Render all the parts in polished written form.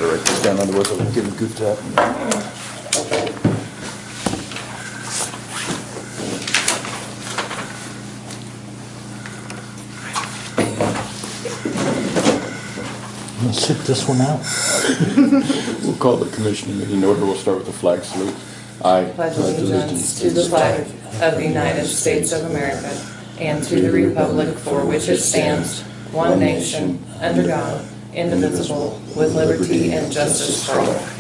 better write this down, otherwise I'll give a good tap. I'm gonna sit this one out. We'll call the commissioning meeting order. We'll start with the flag salute. I Pledge allegiance to the flag of the United States of America and to the republic for which it stands, one nation, under God, indivisible, with liberty and justice for all.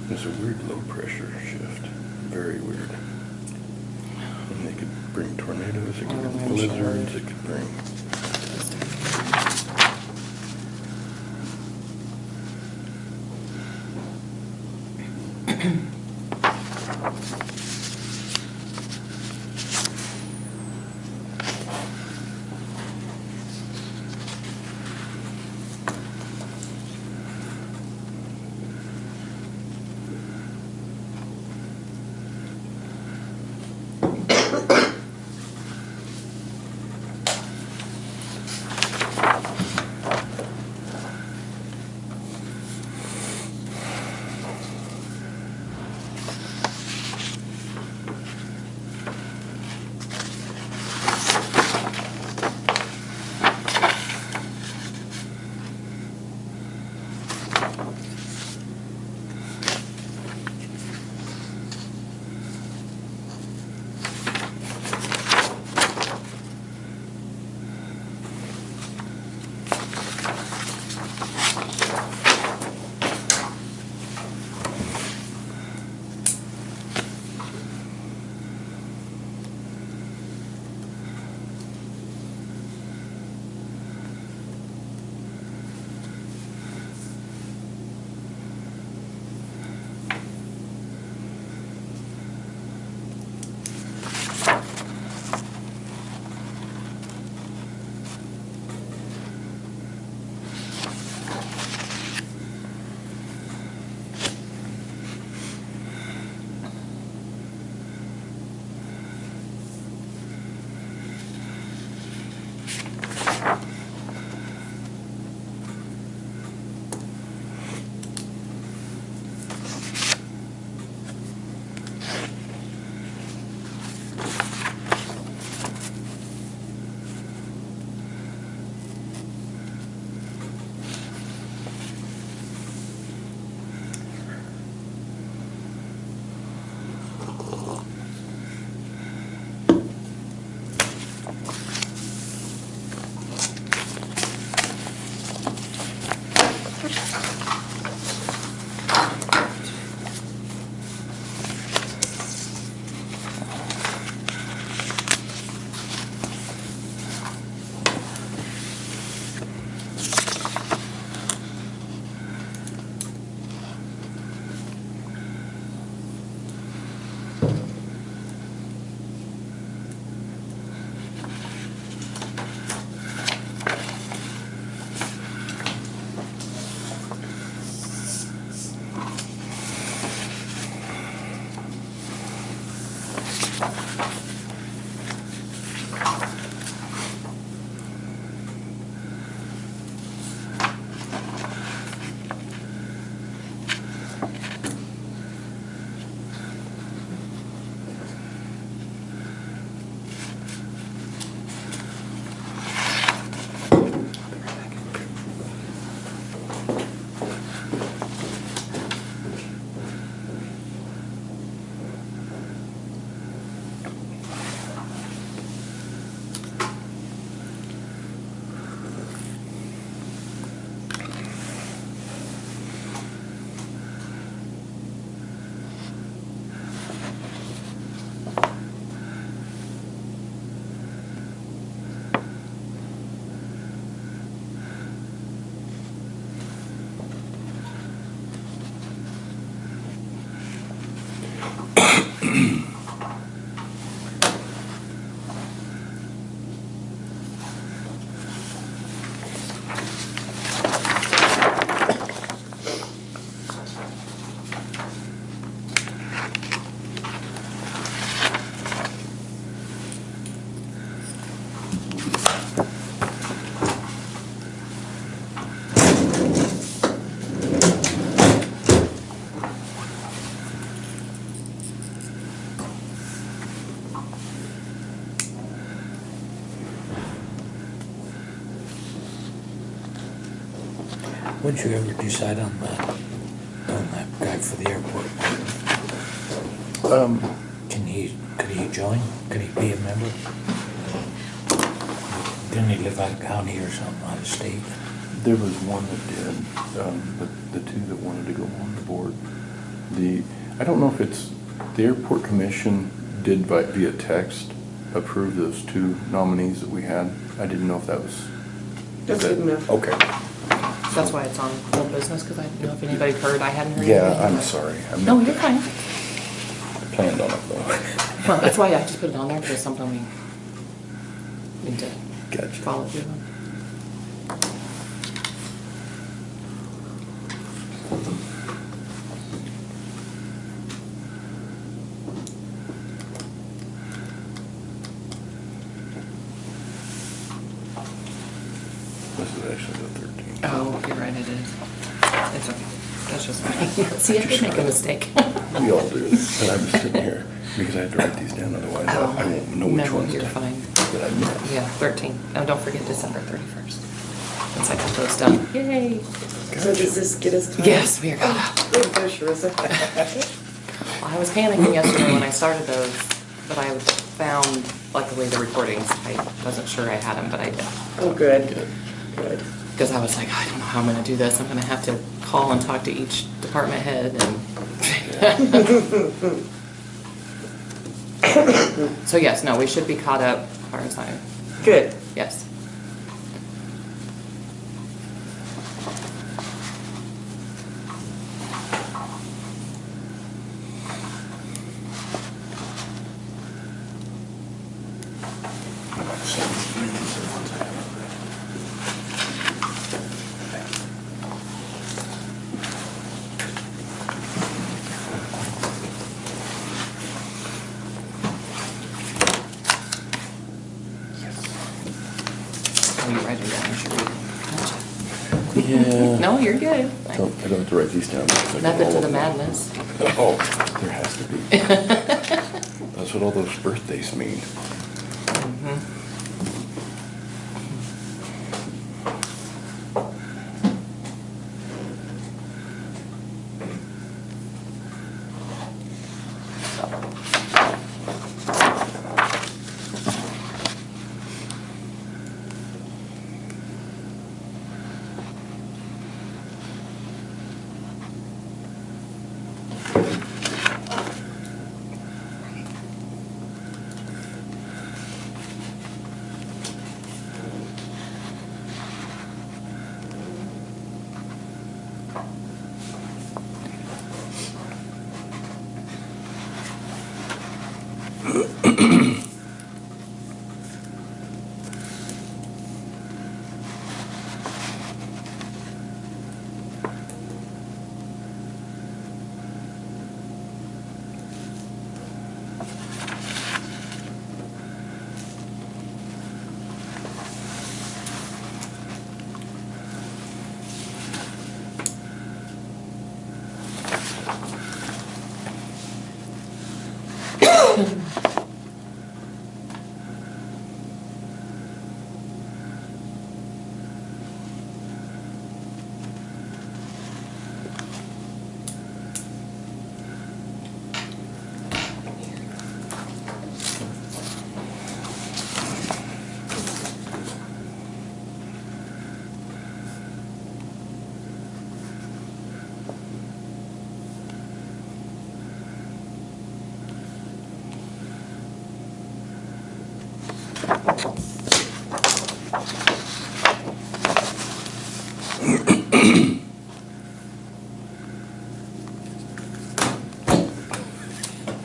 There's a weird low pressure shift. Very weird. And they could bring tornadoes, it could bring blizzards, it could bring... What'd you ever decide on that guy for the airport? Could he join? Could he be a member? Didn't he live out of county or something, out of state? There was one that did, but the two that wanted to go on the board. I don't know if it's, the airport commission did via text approve those two nominees that we had. I didn't know if that was. That's good enough. Okay. That's why it's on old business, because I didn't know if anybody heard. I hadn't heard Yeah, anything. I'm sorry. I No, meant you're to- fine. I planned on it though. Well, that's why I just put it on there, because it's something we need to Gotcha. follow through on. This is actually the 13th. Oh, you're right, it is. It's okay. That's just me. See, I did make a mistake. We all do. But I was sitting here because I had to write these down, otherwise I won't know which No, ones you're fine. that I missed. Yeah, 13. Oh, don't forget December 31st. Once I get those done. Yay. So does this get us time? Yes, we are good. There you go, Sharissa. I was panicking yesterday when I started those, but I found, luckily, the recordings. I wasn't sure I had them, but I did. Oh, good, Good. good. Because I was like, I don't know how I'm gonna do this. I'm gonna have to call and talk to each department head and. So yes, no, we should be caught up as far as I, Good. yes. About 17 minutes of ones I haven't read. Oh, you write it down, you should read it. Gotcha. Yeah. No, you're good. I don't have to write these down. because I got Method all to of the them. madness. Oh, there has to be. That's what all those birthdays mean. Mhm.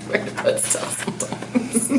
Where to put stuff sometimes.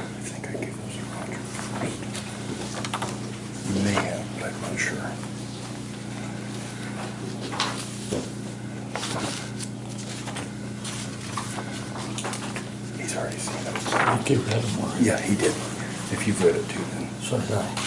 I think I gave those to Roger first. May have, but I'm not sure. He's already seen them. I think you read them already. Yeah, he did. If you've read it too, then. So did I.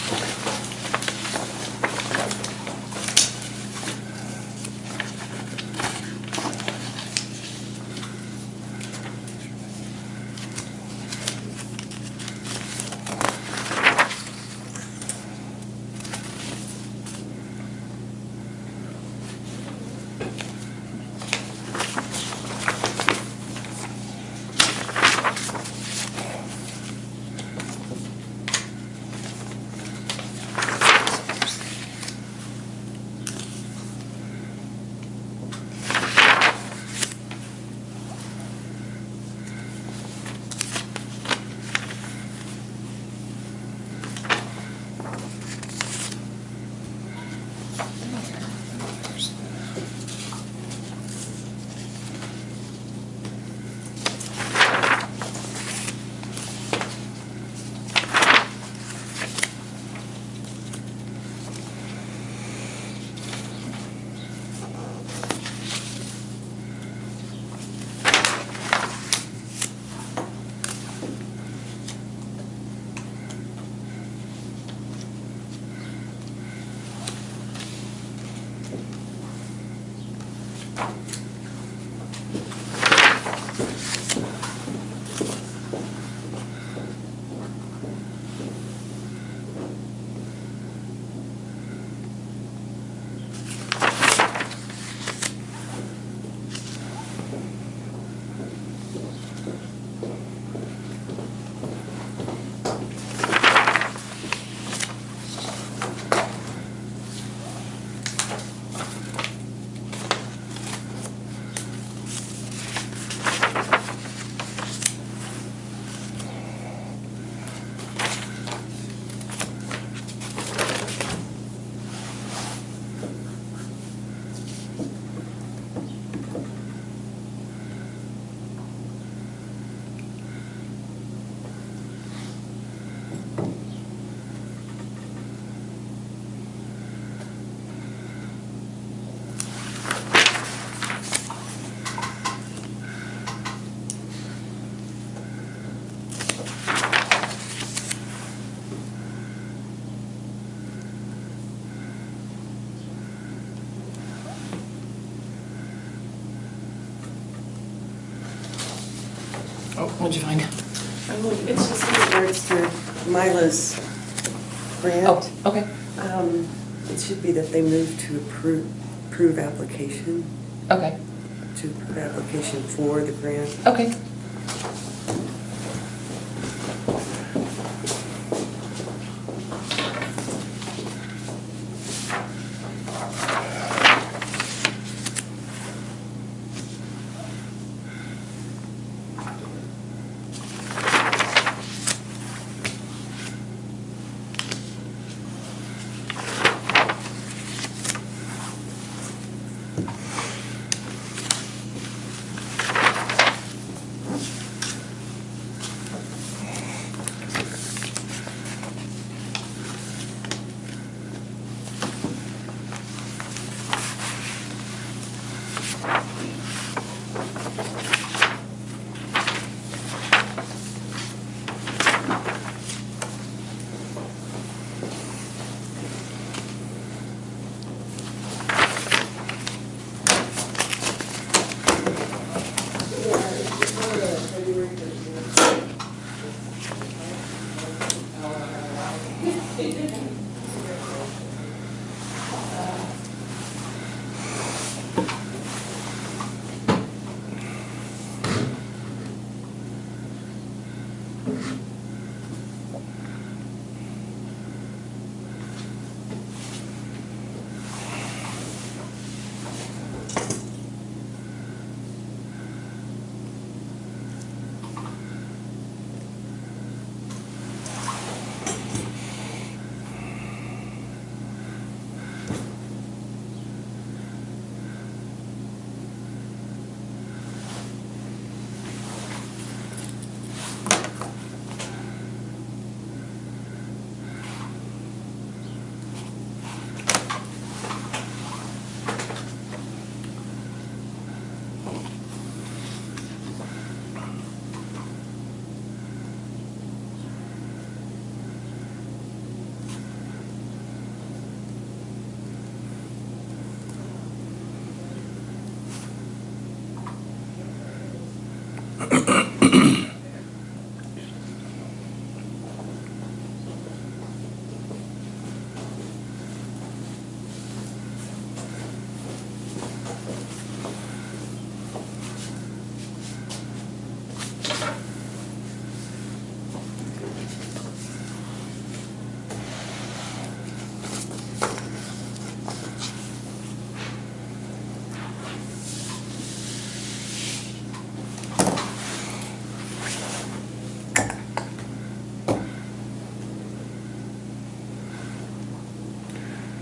What'd you find? It's just in regards to Mila's grant. Oh, okay, It should be that they move to approve application, okay, to approve application for the grant. okay.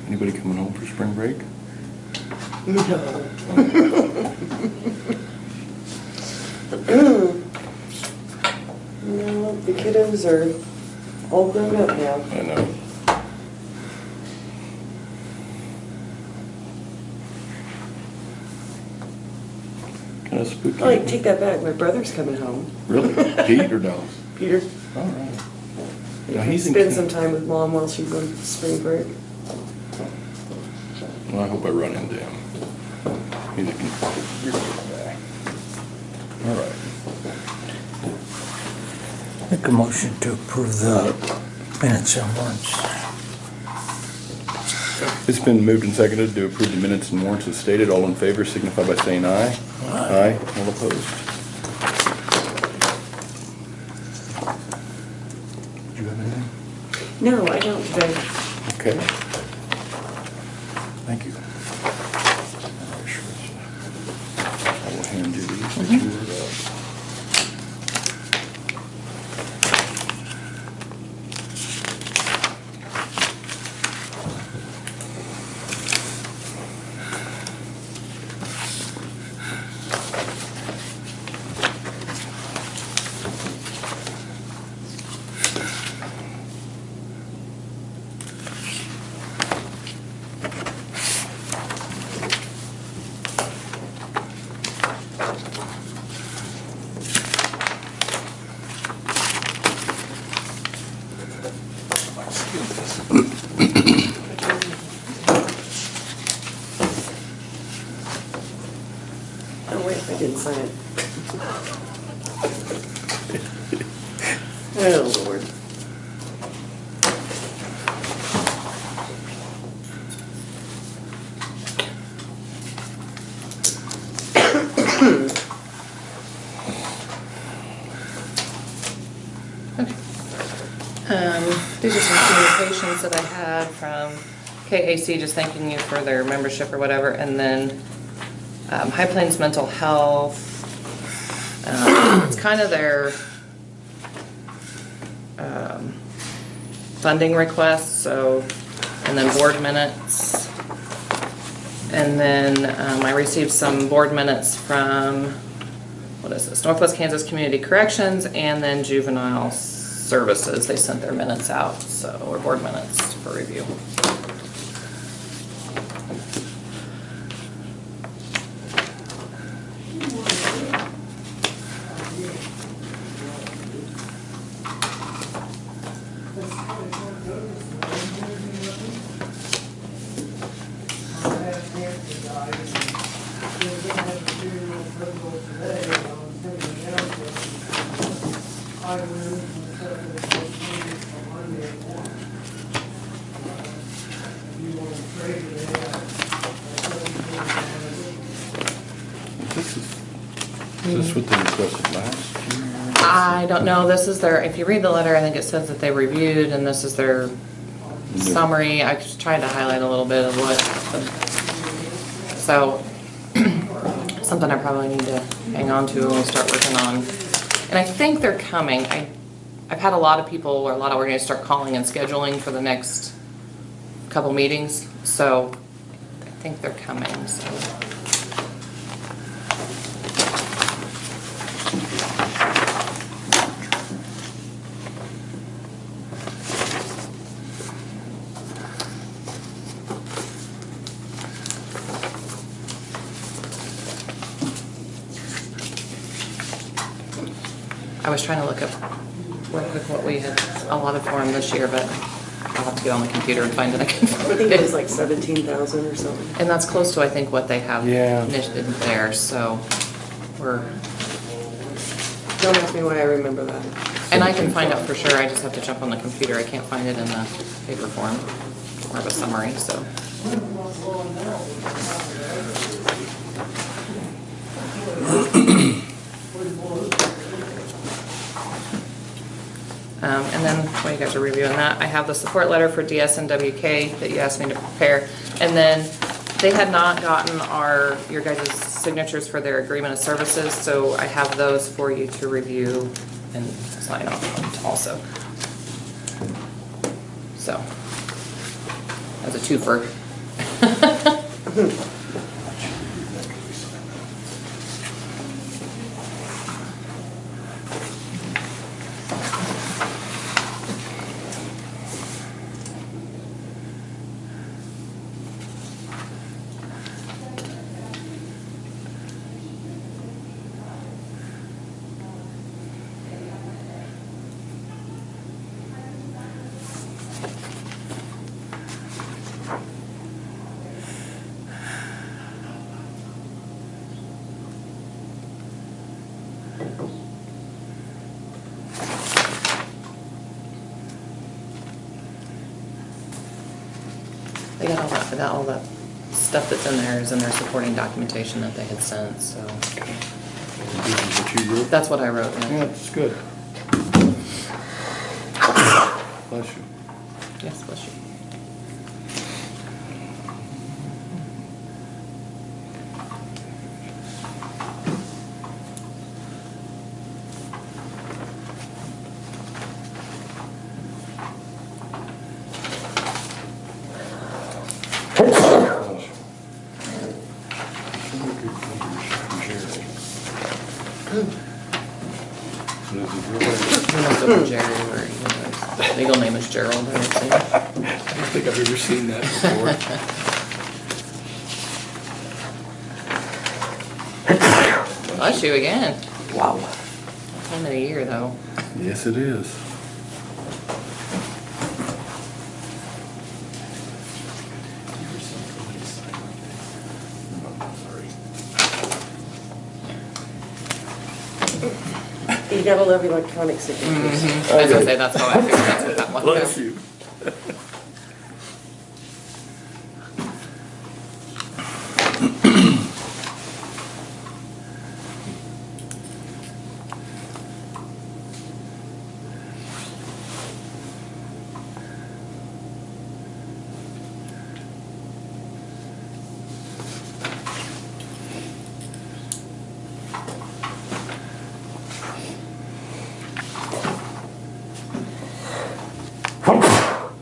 Anybody coming home for spring break? No. No, the kiddos are all grown up now. I know. Kind of spooky. Oh, I take that back. My brother's coming home. Really? Pete or Dallas? Peter. All right. Now he's in Spend camp. some time with Mom while she's on spring break. Well, I hope I run into him. He's a good guy. All right. Make a motion to approve the minutes and warrants. It's been moved and seconded to approve the minutes and warrants as stated. All in favor signify by saying aye. Aye. All opposed. Do you have anything? No, I don't today. Okay. Thank you. I will hand you these. that you were, Oh, wait, I didn't sign it. Oh, Lord. Okay. These are some communications that I had from KAC, just thanking you for their membership or whatever, and then High Plains Mental Health. It's kind of their funding request, so, and then board minutes. And then I received some board minutes from, what is this, Northwest Kansas Community Corrections, and then Juvenile Services. They sent their minutes out, so, or board minutes for review. Is this what they requested last year? I don't know, this is their, if you read the letter, I think it says that they reviewed, and this is their summary. I just tried to highlight a little bit of what, so, something I probably need to hang on to when we start working on. And I think they're coming. I've had a lot of people, or a lot of organizations start calling and scheduling for the next couple meetings, so I think they're coming, so. I was trying to look up real quick what we had allotted for him this year, but I'll have to get on the computer and find it. I think it was like 17,000 or something. And that's close to, I think, what they have Yeah. initiated there, so we're, Don't ask me why I remember that. and I can find out for sure, I just have to jump on the computer. I can't find it in the paper form, or of a summary, so. And then, while you guys are reviewing that, I have the support letter for DSNWK that you asked me to prepare. And then they had not gotten your guys' signatures for their agreement of services, so I have those for you to review and sign off on also. So, as a twofer. They got all that stuff that's in there is in their supporting documentation that they had sent, so. This is what you wrote? That's what I wrote, Yeah, yeah. it's good. Bless you. Yes, bless you. Jerry, or his legal name is Gerald, I would say. I don't think I've ever seen that before. Bless you again. Wow. Time of the year, though. Yes, it is. You gotta love electronic signatures. I was gonna say, that's how I figured that's what that one was. Bless you.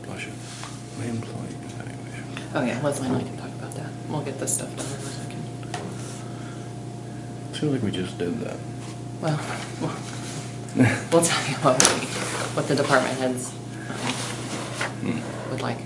Bless you. My employee evaluation. Oh yeah, Leslie and I can talk about that. We'll get this stuff done in a second. Seems like we just did that. Well, we'll tell you what the department heads would like.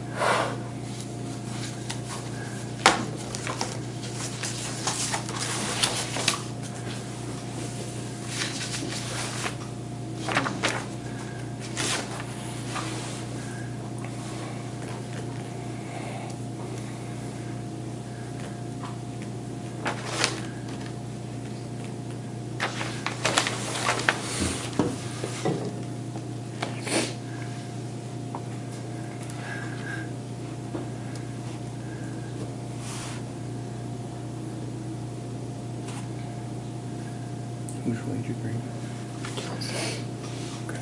Whose wage agreement? Okay.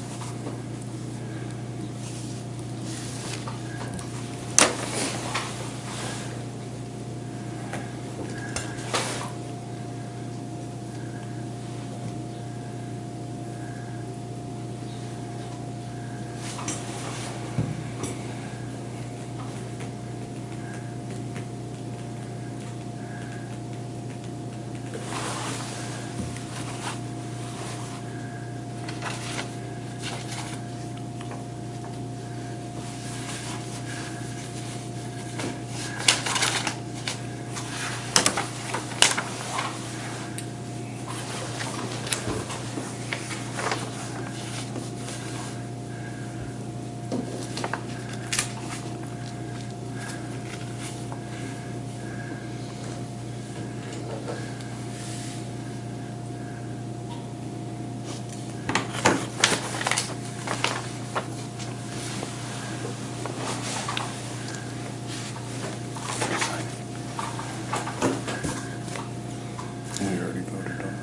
We already voted on it.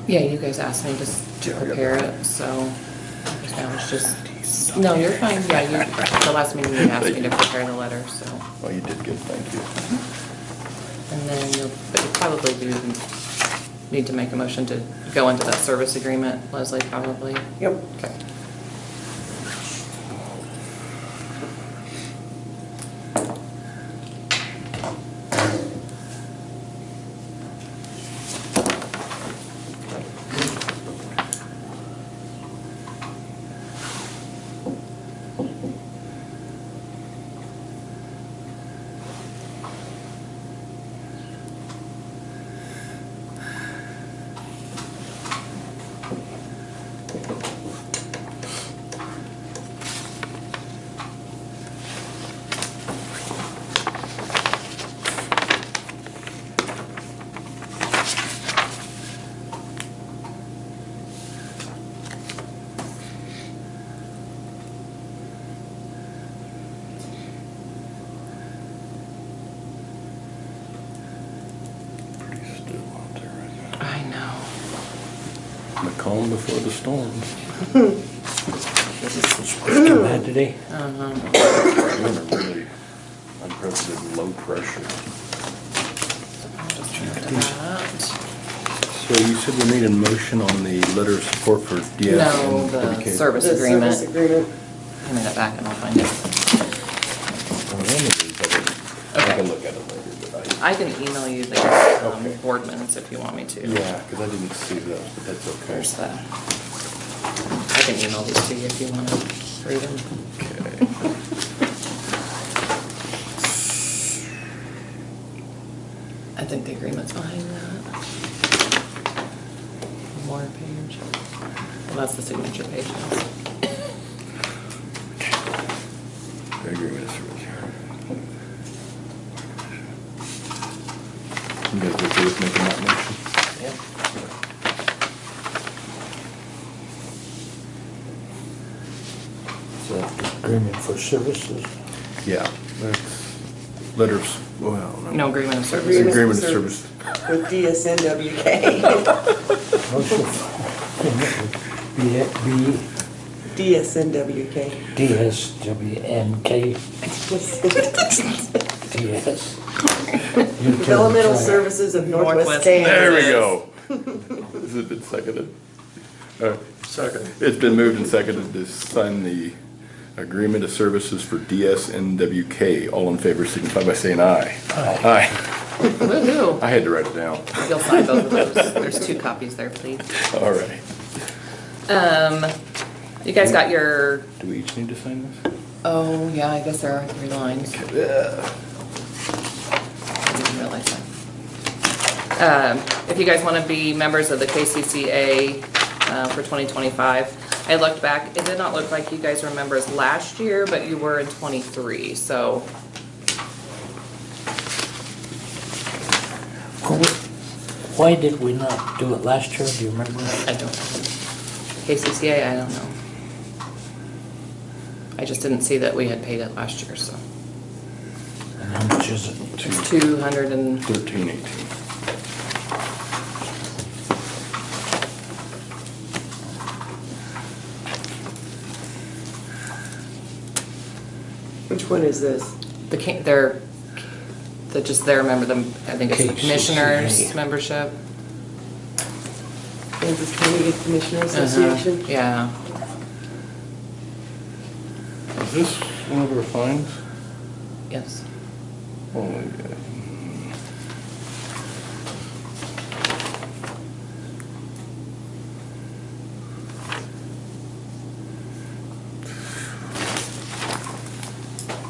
Yeah, you guys asked me just to prepare it, so now it's just, no, you're fine. Yeah, the last meeting you asked me to prepare the letter, so. Oh, you did good, thank you. And then but you probably do need to make a motion to go into that service agreement, Leslie, probably. Yep. Okay. Pretty still out there right now. I know. The calm before the storm. It's pretty bad today. Uh-huh. We're in a really unprecedented low pressure. I'll just turn to that. So you said we need a motion on the letter of support for DF No, and the WK? service The agreement. service agreement. Hand me that back and I'll find it. Oh, one of these, I Okay. can look at it later, but I can email you the Okay. board minutes if you want me to. yeah, because I didn't see those, but that's okay. There's the, I can email these to you if you want to read them. Okay. I think the agreement's behind that. More page. Well, that's the signature page. The agreement is right here. You guys okay with making that motion? Yep. agreement for services. Yeah, that's letters, well, No agreement of service. Agreement of service. With DSNWK. Motion B, DSNWK. DSWNK, DS. Developmental Services of Northwest Kansas. There we go. Has it been seconded? Second. It's been moved and seconded to sign the agreement of services for DSNWK. All in favor signify by saying aye. Aye. Aye. Woo-hoo. I had to write it down. You'll sign both of those. There's 2 copies there, please. All right. You guys got your, Do we each need to sign this? oh, yeah, I guess there are 3 lines. Yeah. I didn't realize that. If you guys want to be members of the KCCA for 2025, I looked back, it did not look like you guys were members last year, but you were in 23, so. Why did we not do it last year, do you remember? I don't know. KCCA, I don't know. I just didn't see that we had paid it last year, so. And how much is it? It's 200 and, 1318. Which one is this? they're just their member, I think it's the KCCA. commissioners membership. Kansas County Commissioner Association? Yeah, Is this one of our fines? yes. Oh, yeah.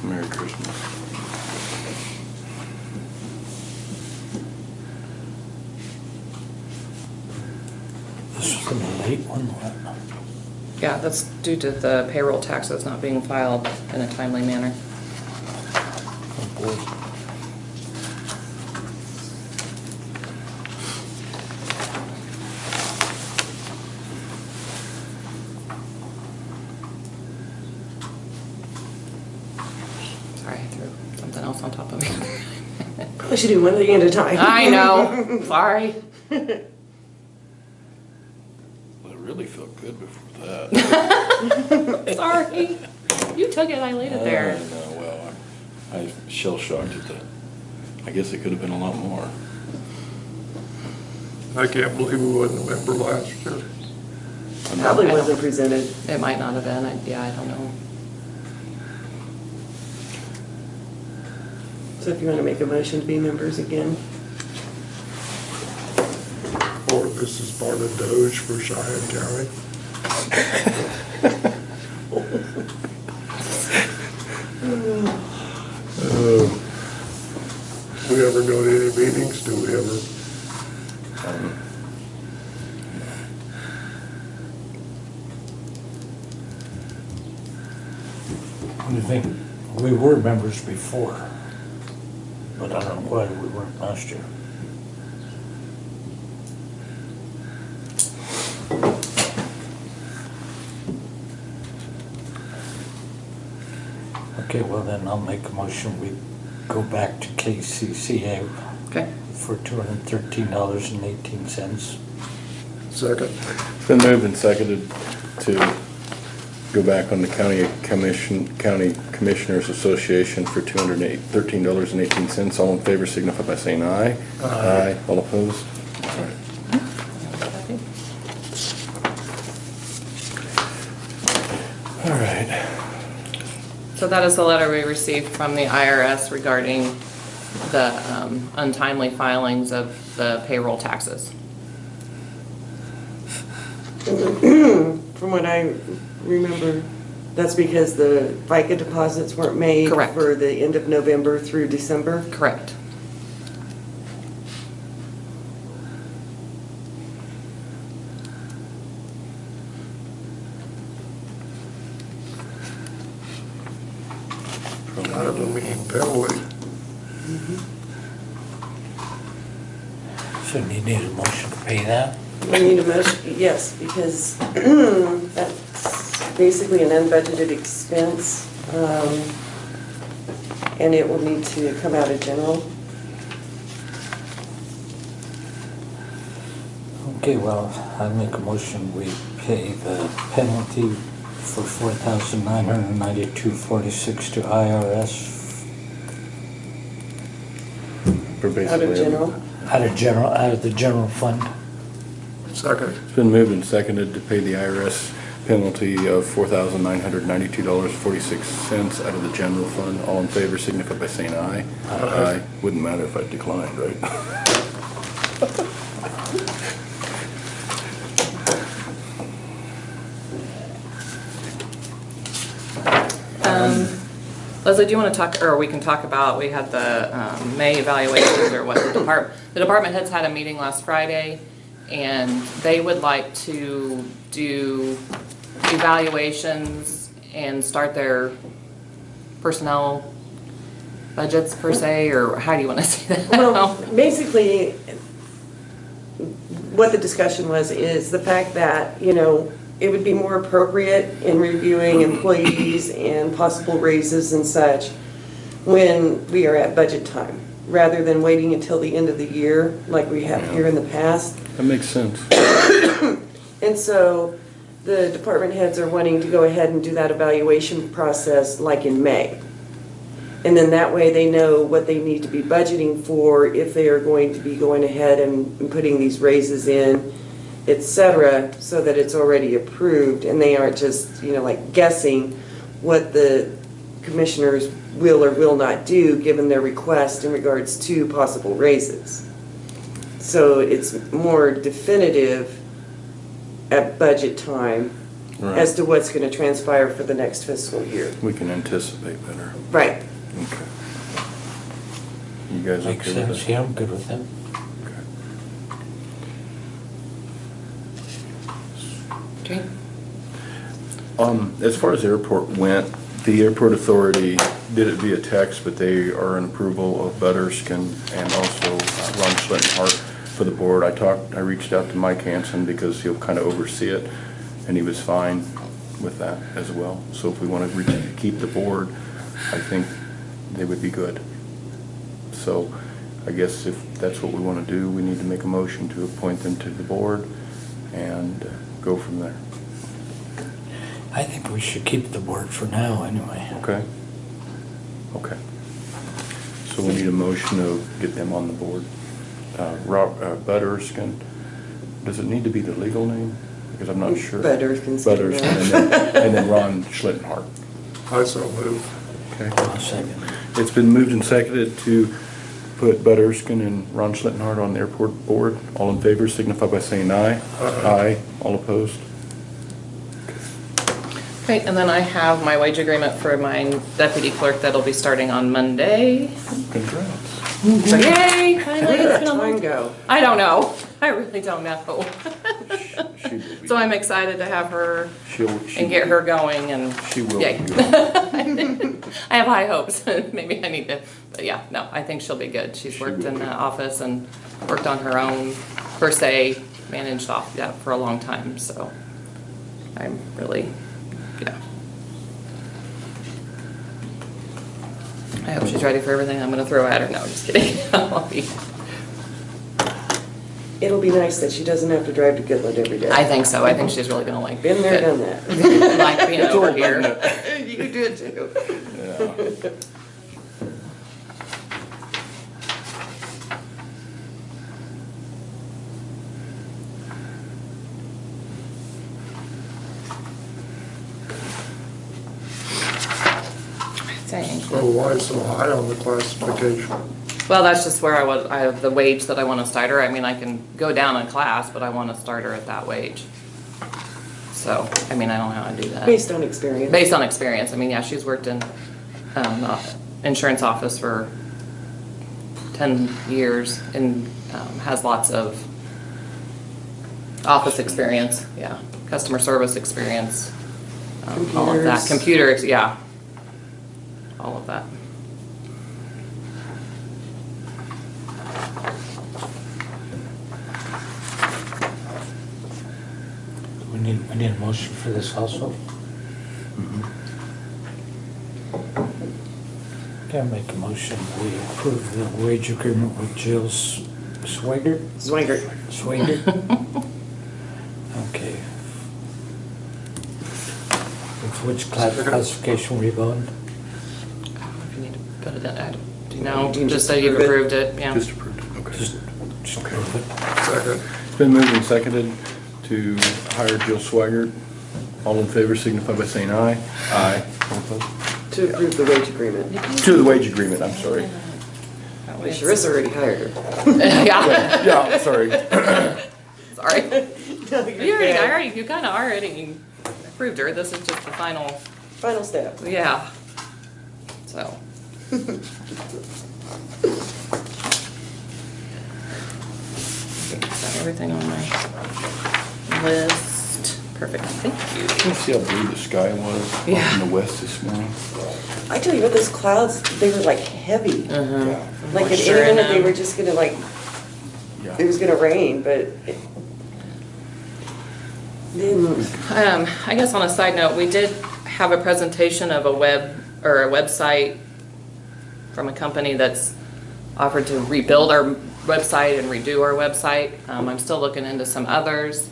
Merry Christmas. This is the late one, what? Yeah, that's due to the payroll taxes not being filed in a timely manner. Oh, boy. Sorry, I threw something else on top of me. We should do one thing at a time. I know, sorry. Well, it really felt good before that. Sorry. You took it, I laid it there. I know, well, I was shell shocked at the, I guess it could have been a lot more. I can't believe we wasn't a member last year. Probably wasn't presented. It might not have been, yeah, I don't know. So if you want to make a motion to be members again. Or this is part of Doge for Cheyenne County. We ever go to any meetings? Do we ever? What do you think? We were members before, but I don't know why we weren't last year. Okay, well then I'll make a motion, we go back to KCCA Okay. for $213.18. Second. It's been moved and seconded to go back on the County Commissioners Association for $213.18. All in favor signify by saying aye. Aye. All opposed? All right. All right. So that is the letter we received from the IRS regarding the untimely filings of the payroll taxes. From what I remember, that's because the FICA deposits weren't made Correct. for the end of November through December. Correct. Kind of a mean penalty. So you need a motion to pay that? We need a motion, yes, because that's basically an unbudgeted expense, and it will need to come out of general. Okay, well, I make a motion, we pay the penalty for $4,992.46 to IRS For Out basically of general. out of the general fund. Second. It's been moved and seconded to pay the IRS penalty of $4,992.46 out of the general fund. All in favor signify by saying aye. Aye. Wouldn't matter if I declined, right? Leslie, do you want to talk, or we can talk about, we had the May evaluations, or what the department heads had a meeting last Friday, and they would like to do evaluations and start their personnel budgets per se, or how do you want to say that? Well, basically, what the discussion was is the fact that, it would be more appropriate in reviewing employees and possible raises and such when we are at budget time, rather than waiting until the end of the year like we have here in the past. That makes sense. And so the department heads are wanting to go ahead and do that evaluation process like in May. And then that way they know what they need to be budgeting for if they are going to be going ahead and putting these raises in, et cetera, so that it's already approved and they aren't just, like guessing what the commissioners will or will not do given their request in regards to possible raises. So it's more definitive at budget time Right. as to what's going to transpire for the next fiscal year. We can anticipate better. Right. Okay. You guys Makes okay with sense, that? yeah, I'm good with that. Okay. As far as the airport went, the airport authority did it via text, but they are in approval of Butterskin and also Ron Schlittenhart for the board. I reached out to Mike Hanson because he'll kind of oversee it, and he was fine with that as well. So if we want to keep the board, I think they would be good. So I guess if that's what we want to do, we need to make a motion to appoint them to the board and go from there. I think we should keep the board for now, anyway. Okay? Okay. So we need a motion to get them on the board. Butterskin, does it need to be the legal name? Because I'm not sure. Butterskin. Butterskin, and then Ron Schlittenhart. I so move. Okay. I'll second. It's been moved and seconded to put Butterskin and Ron Schlittenhart on the airport board. All in favor signify by saying aye. Aye. All opposed? Okay, and then I have my wage agreement for my deputy clerk that'll be starting on Monday. Congrats. So yay, finally, Where did it's that been a long time go? I don't know. I really don't know. She will be- So I'm excited to have her she'll- and get her going and. She will Yay. be good. I have high hopes. Maybe I need to, but yeah, no, I think she'll be good. She's She worked will in be. the office and worked on her own, per se, managed off, yeah, for a long time, so I'm really, yeah. I hope she's ready for everything I'm gonna throw at her. No, I'm just kidding. It'll be nice that she doesn't have to drive to Goodland every day. I think so. I think she's really gonna like. Been there, it. done that. Like being over here. You did too. Yeah. Dang. So why so high on the classification? Well, that's just where I have the wage that I want to start her. I mean, I can go down a class, but I want to start her at that wage. So, I mean, I don't know how to do that. Based on experience. Based on experience. I mean, yeah, she's worked in insurance office for 10 years and has lots of office experience, yeah, customer service experience, all of that. Computers. Yeah, all of that. We need a motion for this also? Can I make a motion, we approve the wage agreement with Jill Swigert? Swigert. Swigert? Okay. With which classification were you going? If you need to put it in, do you know, You can just just so you've approve approved it, yeah. Just approved it, okay. Just Okay. approve it. Second. It's been moved and seconded to hire Jill Swigert. All in favor signify by saying aye. Aye. All opposed? To approve the wage agreement. To the wage agreement, I'm sorry. That way it's- Sharissa already hired her. Yeah, Yeah, sorry. sorry. No, you're You good. you kind of already approved her, this is just the final, Final step. yeah. So. Is that everything on my list? Perfect, thank Can you see how blue the sky was up Yeah. in the west this morning? I tell you what, those clouds, they were like heavy. you. Yeah. Like at Moisture any in minute, they them. were just gonna like, Yeah. it was gonna rain, but it didn't. I guess on a side note, we did have a presentation of a website from a company that's offered to rebuild our website and redo our website. I'm still looking into some others.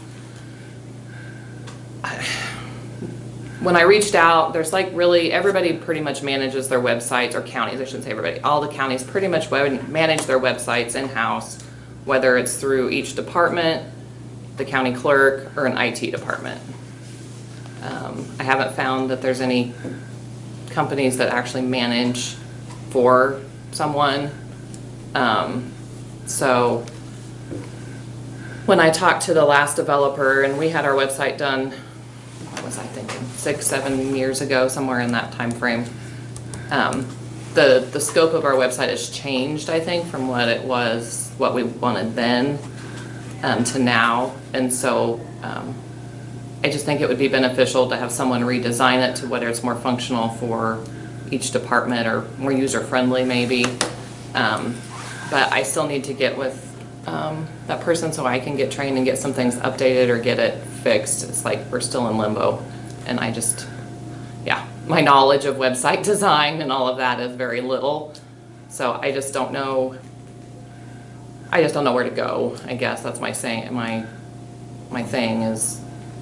When I reached out, there's like really, everybody pretty much manages their websites, or counties, I shouldn't say everybody, all the counties pretty much manage their websites in-house, whether it's through each department, the county clerk, or an IT department. I haven't found that there's any companies that actually manage for someone. So when I talked to the last developer, and we had our website done, what was I thinking, 6-7 years ago, somewhere in that time frame. The scope of our website has changed, I think, from what it was, what we wanted then, to now. And so I just think it would be beneficial to have someone redesign it to whether it's more functional for each department or more user-friendly maybe. But I still need to get with that person so I can get trained and get some things updated or get it fixed. It's like we're still in limbo, and I just, yeah, my knowledge of website design and all of that is very little. So I just don't know. I just don't know where to go. I guess that's my saying. My thing is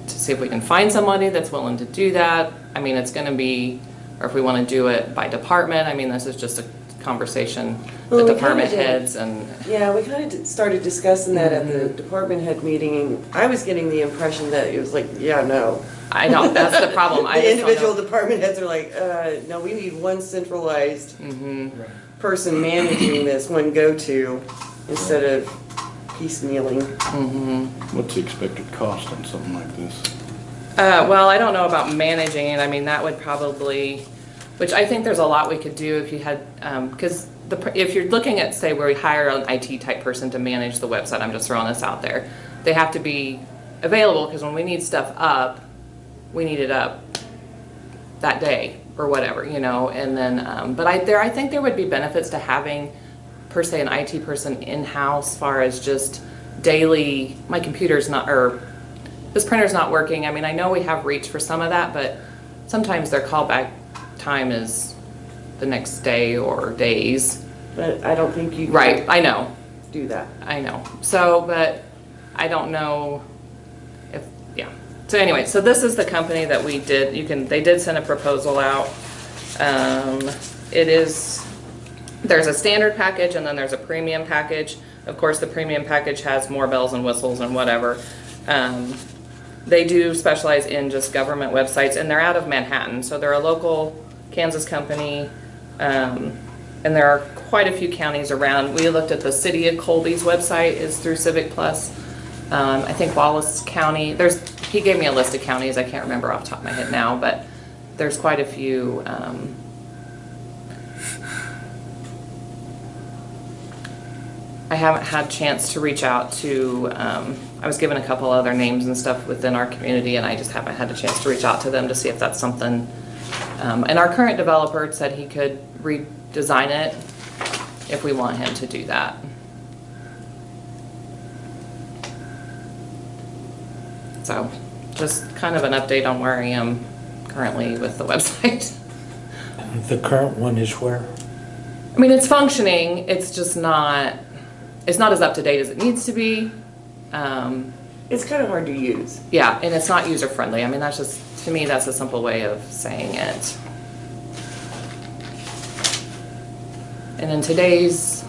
to see if we can find somebody that's willing to do that. I mean, it's going to be, or if we want to do it by department. I mean, this is just a conversation Well, with we department kinda did. heads and. Yeah, we kind of started discussing that at the department head meeting, and I was getting the impression that it was like, yeah, no. I know, that's the problem. I The just don't individual know. department heads are like, no, we need one centralized Mm-hmm. person managing this, one go-to, instead of piecemealing. What's the expected cost on something like this? Well, I don't know about managing it. I mean, that would probably, which I think there's a lot we could do if you had, because if you're looking at, say, where we hire an IT type person to manage the website, I'm just throwing this out there, they have to be available, because when we need stuff up, we need it up that day or whatever, you know. And then, but I think there would be benefits to having, per se, an IT person in-house, far as just daily, my computer's not, or this printer's not working. I mean, I know we have Reach for some of that, but sometimes their callback time is the next day or days. But I don't think you Right, can I know, do that. I know. So, but I don't know if, yeah. So anyway, so this is the company that we did, they did send a proposal out. There's a standard package and then there's a premium package. Of course, the premium package has more bells and whistles and whatever. They do specialize in just government websites, and they're out of Manhattan, so they're a local Kansas company. And there are quite a few counties around. We looked at the city of Colby's website is through Civic Plus. I think Wallace County, he gave me a list of counties, I can't remember off the top of my head now, but there's quite a few. I haven't had a chance to reach out to, I was given a couple other names and stuff within our community, and I just haven't had a chance to reach out to them to see if that's something. And our current developer said he could redesign it if we want him to do that. So, just kind of an update on where I am currently with the website. The current one is where? I mean, it's functioning, it's just not, it's not as up to date as it needs to be. It's kind of hard to use. Yeah, and it's not user friendly. I mean, that's just, to me, that's a simple way of saying it. And in today's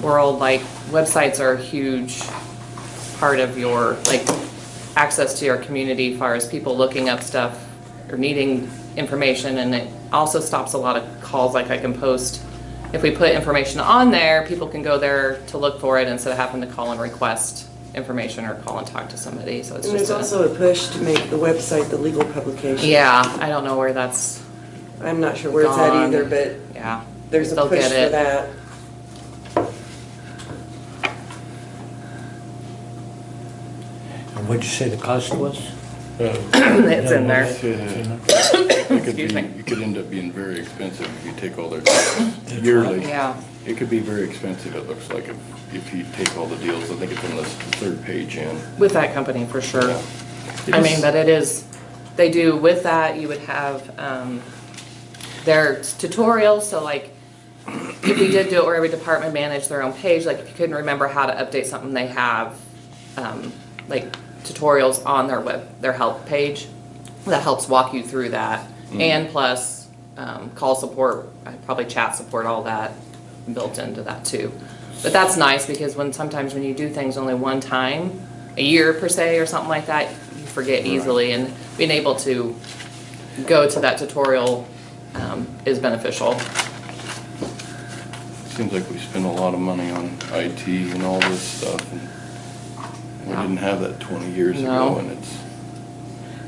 world, like, websites are a huge part of your, like, access to your community as far as people looking up stuff or needing information, and it also stops a lot of calls. Like, I can post, if we put information on there, people can go there to look for it instead of having to call and request information or call and talk to somebody, so it's And just there's also a push to make the website the legal publication. yeah, I don't know where that's, I'm not sure where it's at Gone. either, but yeah. there's a They'll push get for it. that. And what'd you say the cost was? It's in there. It could Excuse be, me. it could end up being very expensive if you take all their deals yearly. Yeah. It could be very expensive, it looks like, if you take all the deals. I think it's on the third page in. With that company, for sure. Yeah. I mean, but it is, they do, with that, you would have, their tutorials, so like, if we did do it where every department managed their own page, like if you couldn't remember how to update something, they have, like tutorials on their help page that helps walk you through that. And plus, call support, probably chat support, all that built into that too. But that's nice because sometimes when you do things only one time, a year per se or something like that, you forget easily, and being able to go to that tutorial is beneficial. Seems like we spend a lot of money on IT and all this stuff, and we Yeah. didn't have that 20 years No. ago, and it's,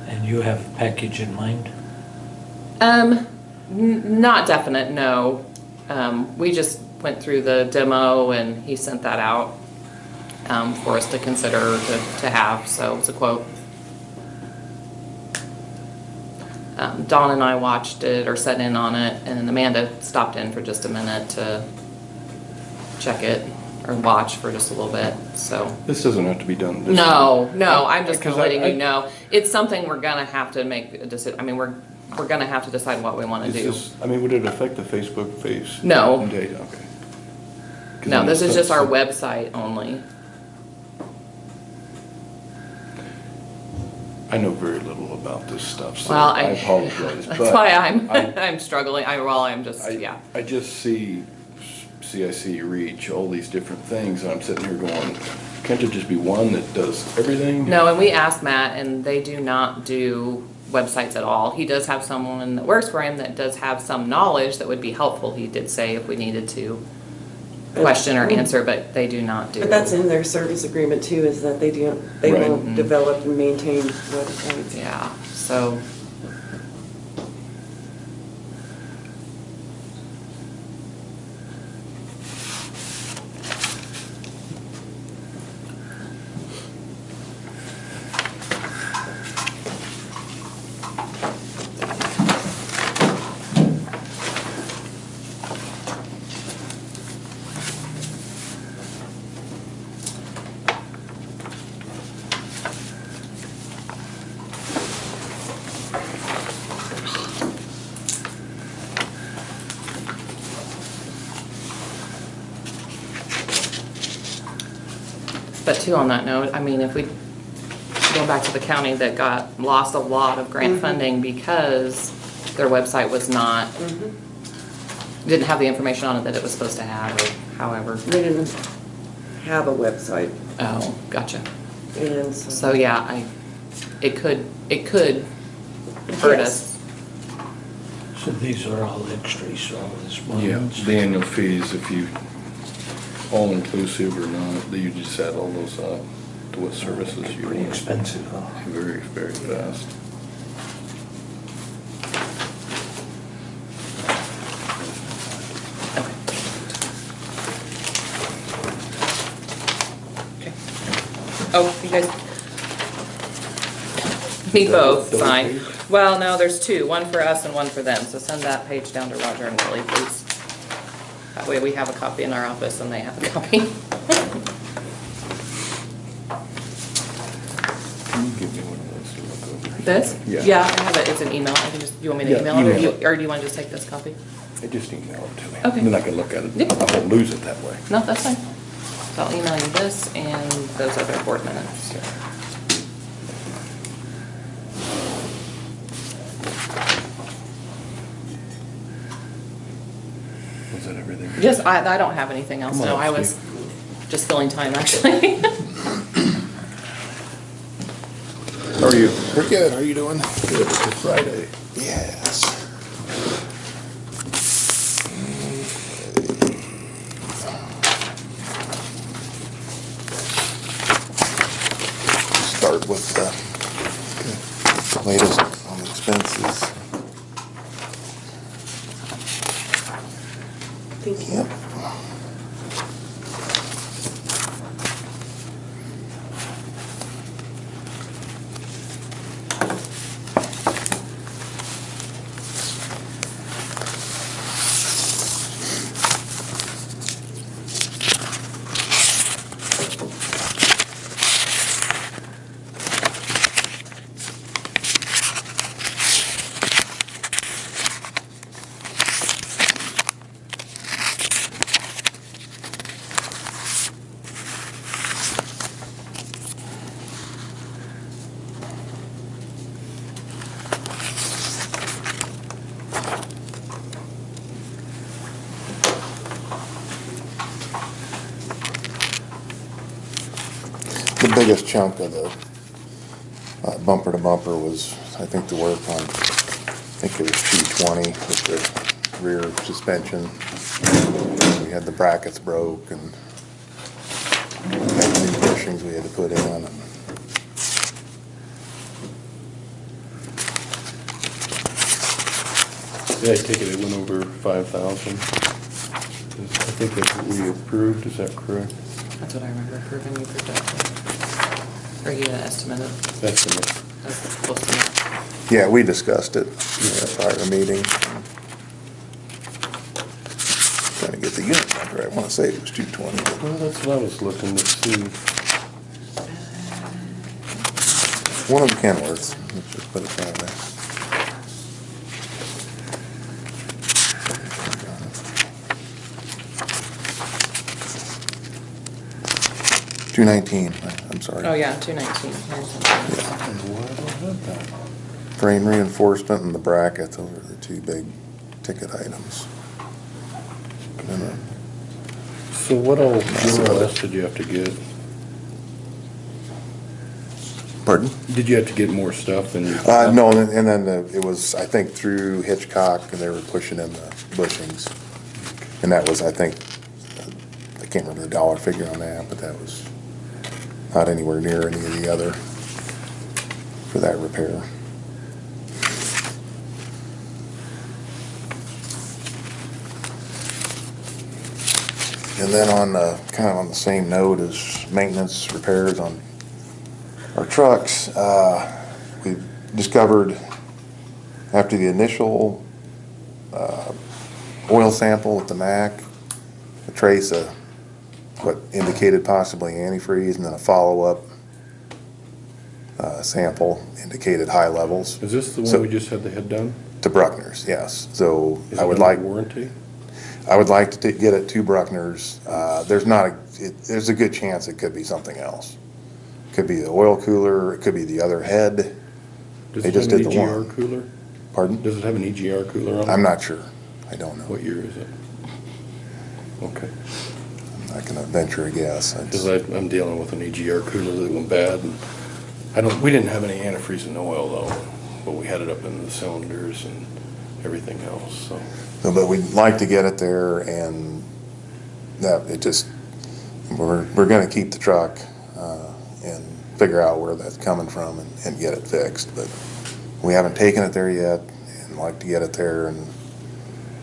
And you have a package in mind? Not definite, no. We just went through the demo and he sent that out for us to consider to have, so it's a quote. Dawn and I watched it or sat in on it, and then Amanda stopped in for just a minute to check it or watch for just a little bit, so. this doesn't have to be done this No, I'm just Because letting I- you know. It's something we're gonna have to make a decision, I mean, we're gonna have to decide what we wanna Is do. this, I mean, would it affect the Facebook face? No. Data, okay. 'Cause No, then this is it's just our so- website only. I know very little about this stuff, so Well, I apologize. That's but why I'm, I- I'm struggling, I'm just, yeah. I just see CIC Reach, all these different things, and I'm sitting here going, can't there just be one that does everything? No, and we asked Matt, and they do not do websites at all. He does have someone that works for him that does have some knowledge that would be helpful, he did say, if we needed to question or answer, but they do not do. But that's in their service agreement too, is that they Right. won't develop and maintain websites. Yeah, so. But too, on that note, I mean, if we go back to the county that lost a lot of grant funding because their website was not, didn't have the information on it that it was supposed to have, or however. They didn't have a website, Oh, gotcha. and So, yeah, it could hurt us. So these are all extras, all this one? Yeah, the annual fees, if you, all inclusive or not, you just add all those up to what services you Pretty want. expensive, huh? Very, very fast. Oh, you guys need both, Double sign. page? Well, no, there's two, one for us and one for them, so send that page down to Roger and Lily, please. That way we have a copy in our office and they have a copy. Can you give me one of those to look over? This? Yeah. Yeah, I have it, it's an email, I can just, you want me to Yeah, email it, email it. or do you wanna just take this copy? Just email it to me. Okay. Then I can look at it. Yep. I won't lose it that way. No, that's fine. So I'll email you this and those other board minutes. Was that everything? Just, I don't have anything else, Come no, on, I was Steve. just filling time, actually. How are you? We're good. How are you doing? Good. It's Friday. Yes. Start with the latest on the expenses. Thank you. Yep. The biggest chunk of the bumper to bumper was, I think, the work on, I think it was 220 with the rear suspension. We had the brackets broke and had new bushings we had to put in. And Yeah, I take it went over 5,000. I think that's what we approved, is that correct? That's what I remember approving you projected. Or you estimated, That's the, that's close enough. yeah, we discussed it prior to the meeting. Trying to get the unit number. I want to say it was 220. well, that's what I was looking to see. One of the Kenworths. Let's just put it that way. $219. I'm sorry. Oh, yeah, 219. Here's something. Why do I have that? Frame reinforcement and the brackets, those are the two big ticket items. And, So what all else did you have to get? Pardon? Did you have to get more stuff than you? No, and then it was, I think, through Hitchcock, and they were pushing in the bushings. And that was, I think, I can't remember the dollar figure on that, but that was not anywhere near any of the other for that repair. And then on, kind of on the same note as maintenance repairs on our trucks, we discovered after the initial oil sample at the MAC, a trace of what indicated possibly antifreeze, and then a follow-up sample indicated high levels. Is this the So- one we just had the head done? To Bruckner's, yes. So Is I it would under like, warranty? I would like to get it to Bruckner's. There's not there's a good chance it could be something else. Could be the oil cooler, it could be the other head. Does They it just have an did the EGR one. cooler? Pardon? Does it have an EGR cooler on it? I'm not sure. I don't know. What year is it? Okay. I'm not gonna venture a guess. Because I'm dealing with an EGR cooler that went bad, and we didn't have any antifreeze in the oil though, but we had it up in the cylinders and everything else, so. No, but we'd like to get it there, and that, it just, we're gonna keep the truck, and figure out where that's coming from and get it fixed, but we haven't taken it there yet, and like to get it there and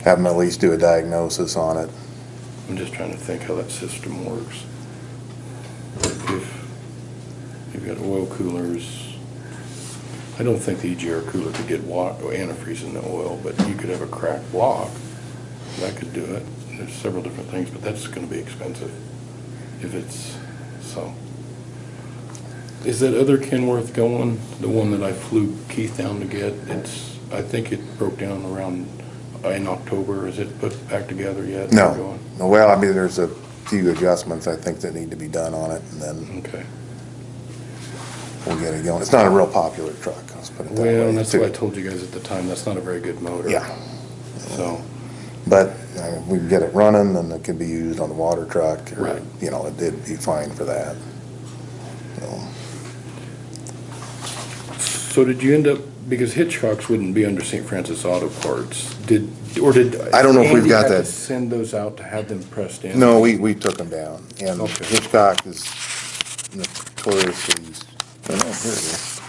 have them at least do a diagnosis on it. I'm just trying to think how that system works. If you've got oil coolers, I don't think the EGR cooler could get antifreeze in the oil, but you could have a cracked block. That could do it. There's several different things, but that's gonna be expensive if it's, so. Is that other Kenworth going, the one that I flew Keith down to get? I think it broke down around in October? Is it put back together yet? No, no, well, I mean, there's a few adjustments I think that need to be done on it, and then Okay. we'll get it going. It's not a real popular truck, let's put it that way. Well, and that's too. what I told you guys at the time, that's not a very good motor. Yeah, So, but we can get it running, and it can be used on the water truck. Or, Right. you know, it'd be fine for that. so did you end up, because Hitchcocks wouldn't be under St. Francis Auto Parts, did? I don't know if we've got Andy have that. to send those out to have them pressed in? No, we took them down, and Okay. Hitchcock is notoriously, oh, no, here it is.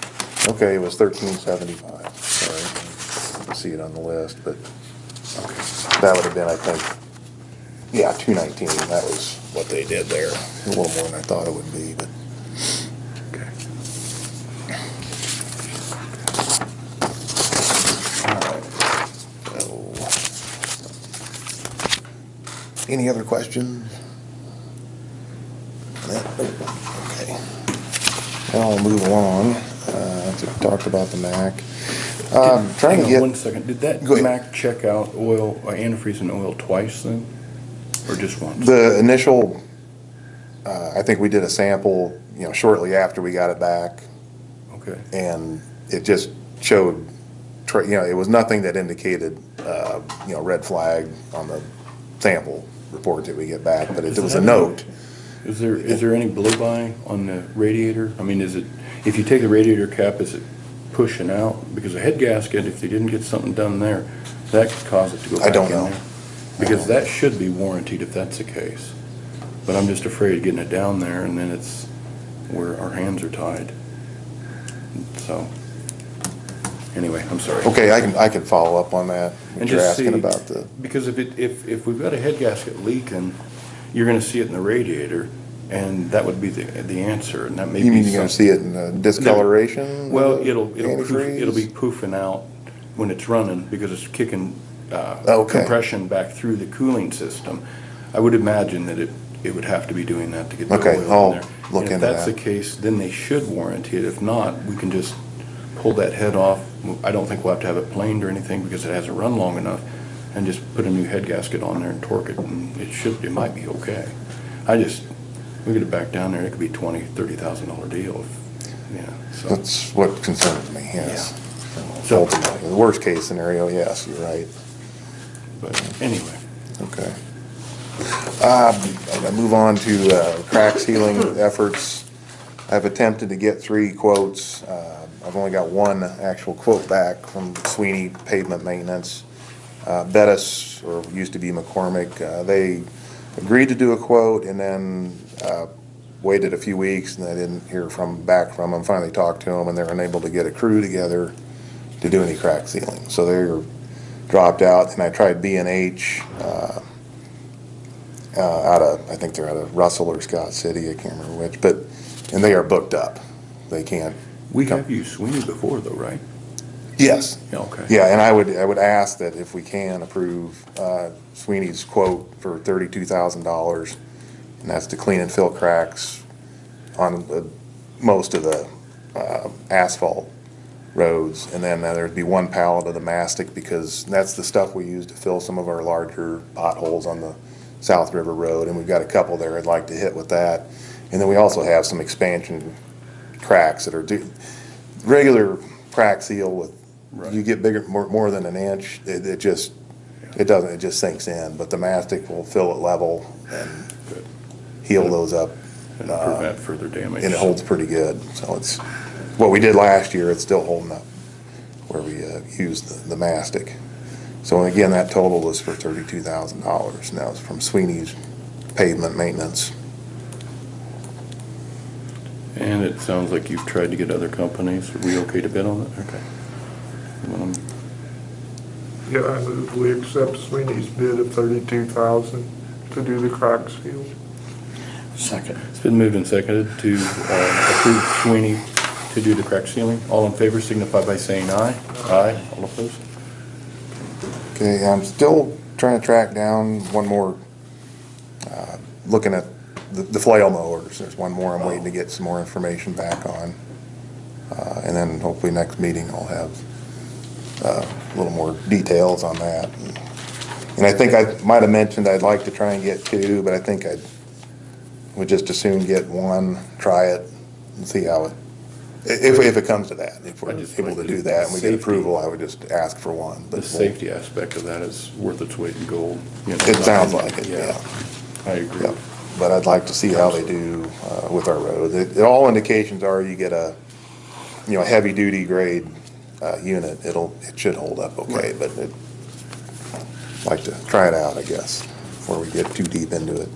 Okay, it was $13.75, sorry, I see it on the list, but that would have been, I think, yeah, $2.19, that was what they did there, a little more than I thought it would be, but. Okay. So, any other questions? Okay. Well, I'll move along. So we talked about the Mac. Trying to Hang on get, one second, did that Go ahead. Mac check out oil, antifreeze and oil twice then? Or just once? the initial, I think we did a sample, you know, shortly after we got it back, Okay. and it just showed, you know, it was nothing that indicated, you know, red flag on the sample report that we get back, but it was a note. Is there any blow-by on the radiator? I mean, is it, if you take the radiator cap, is it pushing out? Because a head gasket, if they didn't get something done there, that could cause it to go back I in don't there. know. Because that should be warranted if that's the case. But I'm just afraid of getting it down there and then it's where our hands are tied. So, anyway, I'm sorry. Okay, I can follow up on that, And what you're just see, asking about the, because if we've got a head gasket leaking, you're gonna see it in the radiator, and that would be the answer, and that may be. you mean you're gonna something- see it in the discoloration? Well, of it'll be antifreeze? poofing out when it's running, because it's kicking, Okay. compression back through the cooling system. I would imagine that it would have to be doing that to get the Okay, oil in I'll there. look And into if that's the that. case, then they should warranty it. If not, we can just pull that head off. I don't think we'll have to have it planed or anything, because it hasn't run long enough, and just put a new head gasket on there and torque it, and it might be okay. We get it back down there, it could be $20,000-$30,000 deal, yeah, so. That's what concerns me, yes. So- Ultimately, the worst case scenario, yes, you're right. But anyway, Okay. I move on to crack sealing efforts. I've attempted to get 3 quotes. I've only got one actual quote back from Sweeney Pavement Maintenance. Bettis, or used to be McCormick, they agreed to do a quote and then waited a few weeks and I didn't hear back from them. Finally talked to them and they were unable to get a crew together to do any crack sealing. So they were dropped out, and I tried B&H I think they're out of Russell or Scott City, I can't remember which, and they are booked up. They can't. we have used Sweeney before though, right? Yes. Yeah, okay. Yeah, and I would ask that if we can approve Sweeney's quote for $32,000, and that's to clean and fill cracks on most of the asphalt roads, and then there'd be 1 pallet of the mastic, because that's the stuff we use to fill some of our larger potholes on the South River Road, and we've got a couple there I'd like to hit with that. And then we also have some expansion cracks that are regular crack seal with, you get bigger, more than an inch, it just sinks in, but the mastic will fill it level and Good. heal those up. And prevent further damage. And it holds pretty good, so it's, what we did last year, it's still holding up where we used the mastic. So again, that total was for $32,000, and that was from Sweeney's Pavement Maintenance. And it sounds like you've tried to get other companies. Are we okay to bid on it? Okay. You want 'em- Yeah, I move we accept Sweeney's bid of $32,000 to do the crack seal. Second. It's been moved and seconded to approve Sweeney to do the crack sealing. All in favor signify by saying aye. Aye. All opposed? Okay, I'm still trying to track down one more, looking at the flail mowers. There's one more I'm waiting to get some more information back on. And then hopefully next meeting I'll have a little more details on that. And I think I might have mentioned I'd like to try and get two, but I think I would just as soon get one, try it, and see how it, if it comes to that. If we're I just able like to the do that and we get safety. approval, I would just ask for one. The But safety aspect of that is worth its weight in gold. You know, It sounds like it, yeah. I agree. Yeah, but I'd like to see how they do with our road. All indications are you get a, you know, heavy-duty grade unit, it should hold up okay, but I'd like to try it out, I guess, before we get too deep into it.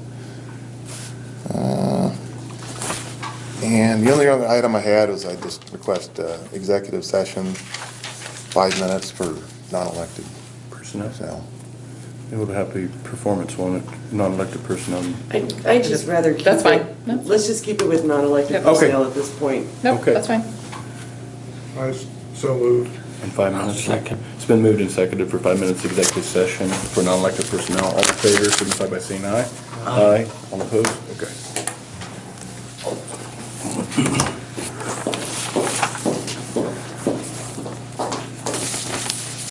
And the only other item I had was I just request executive session, 5 minutes for non-elected Personnel. personnel. It would have to be performance one, non-elected personnel. I just rather keep it. That's fine. No. Let's just keep it with non-elected Yep. Okay. personnel at this point. Nope, Okay. that's fine. So moved. In 5 I'll minutes. second. It's been moved and seconded for 5 minutes executive session for non-elected personnel. All in favor, signify by saying aye. Aye. All opposed? Okay.